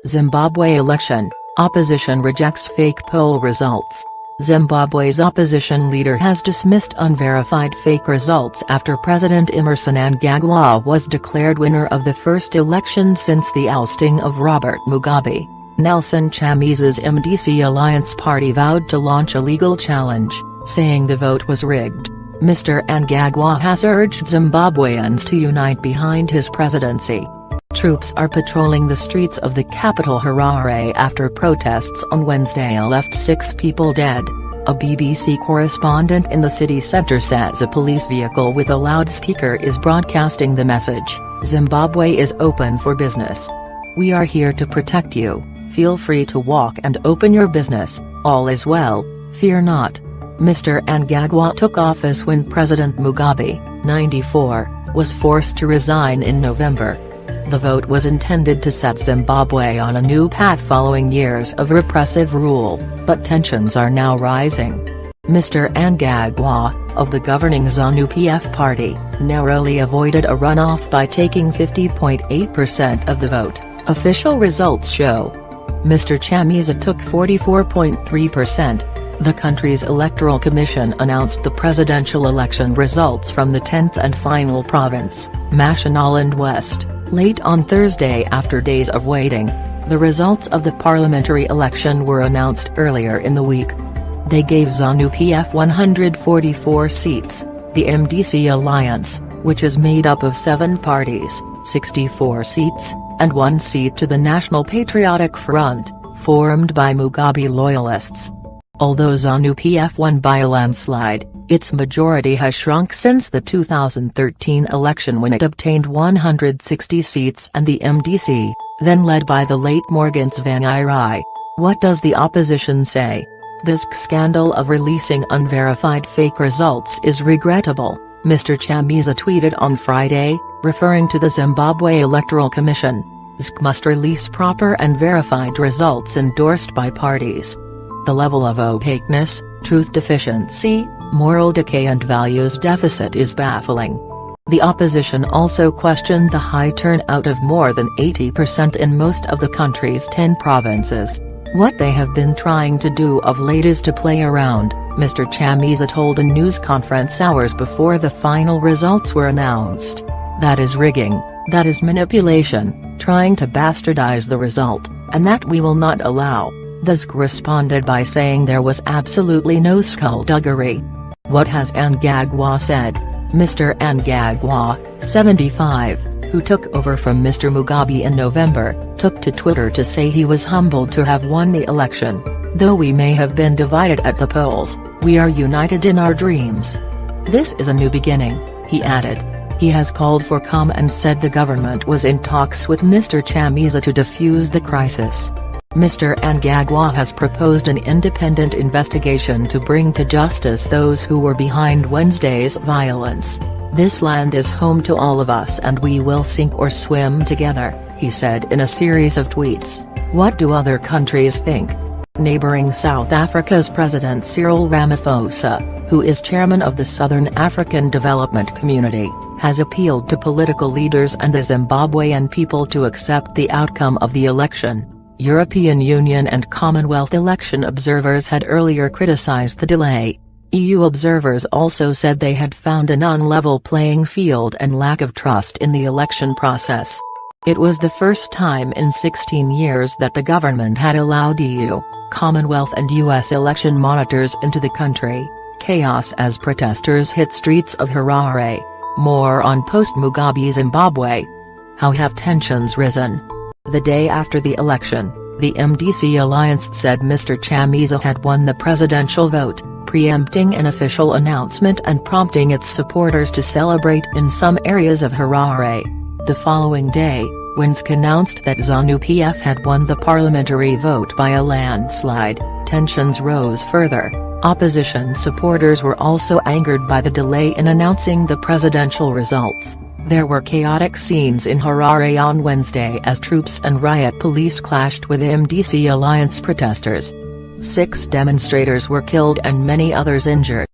Zimbabwe election, opposition rejects fake poll results. Zimbabwe's opposition leader has dismissed unverified fake results after President Emmerson Mnangagwa was declared winner of the first election since the ousting of Robert Mugabe. Nelson Chamisa MDC Alliance Party vowed to launch a legal challenge, saying the vote was rigged. Mr. Mnangagwa has urged Zimbabweans to unite behind his presidency. Troops are patrolling the streets of the capital Harare after protests on Wednesday left 6 people dead. A BBC correspondent in the city centre says a police vehicle with a loudspeaker is broadcasting the message, "Zimbabwe is open for business. We are here to protect you, feel free to walk and open your business, all is well, fear not." Mr. Mnangagwa took office when President Mugabe, 94, was forced to resign in November. The vote was intended to set Zimbabwe on a new path following years of repressive rule, but tensions are now rising. Mr. Mnangagwa, of the governing ZANU-PF party, narrowly avoided a runoff by taking 50.8% of the vote, official results show. Mr. Chamisa took 44.3%. The country's electoral commission announced the presidential election results from the 10th and final province, Mashonaland West, late on Thursday after days of waiting. The results of the parliamentary election were announced earlier in the week. They gave ZANU-PF 144 seats, the MDC Alliance, which is made up of 7 parties, 64 seats, and 1 seat to the National Patriotic Front, formed by Mugabe loyalists. Although ZANU-PF won by a landslide, its majority has shrunk since the 2013 election when it obtained 160 seats, and the MDC, then led by the late Morgan Tsvangirai. What does the opposition say? This scandal of releasing unverified fake results is regrettable, Mr. Chamisa tweeted on Friday, referring to the Zimbabwe Electoral Commission. ZK must release proper and verified results endorsed by parties. The level of opaqueness, truth deficiency, moral decay and values deficit is baffling. The opposition also questioned the high turnout of more than 80% in most of the country's 10 provinces. What they have been trying to do of late is to play around, Mr. Chamisa told a news conference hours before the final results were announced. That is rigging, that is manipulation, trying to bastardize the result, and that we will not allow. The ZK responded by saying there was absolutely no skullduggery. What has Mnangagwa said? Mr. Mnangagwa, 75, who took over from Mr. Mugabe in November, took to Twitter to say he was humbled to have won the election. Though we may have been divided at the polls, we are united in our dreams. This is a new beginning, he added. He has called for calm and said the government was in talks with Mr. Chamisa to defuse the crisis. Mr. Mnangagwa has proposed an independent investigation to bring to justice those who were behind Wednesday's violence. This land is home to all of us and we will sink or swim together, he said in a series of tweets. What do other countries think? Neighboring South Africa's President Cyril Ramaphosa, who is chairman of the Southern African Development Community, has appealed to political leaders and the Zimbabwean people to accept the outcome of the election. European Union and Commonwealth election observers had earlier criticized the delay. EU observers also said they had found an unlevel playing field and lack of trust in the election process. It was the first time in 16 years that the government had allowed EU, Commonwealth and US election monitors into the country. Chaos as protesters hit streets of Harare. More on post-Mugabe Zimbabwe. How have tensions risen? The day after the election, the MDC Alliance said Mr. Chamisa had won the presidential vote, preempting an official announcement and prompting its supporters to celebrate in some areas of Harare. The following day, when ZK announced that ZANU-PF had won the parliamentary vote by a landslide, tensions rose further. Opposition supporters were also angered by the delay in announcing the presidential results. There were chaotic scenes in Harare on Wednesday as troops and riot police clashed with MDC Alliance protesters. 6 demonstrators were killed and many others injured.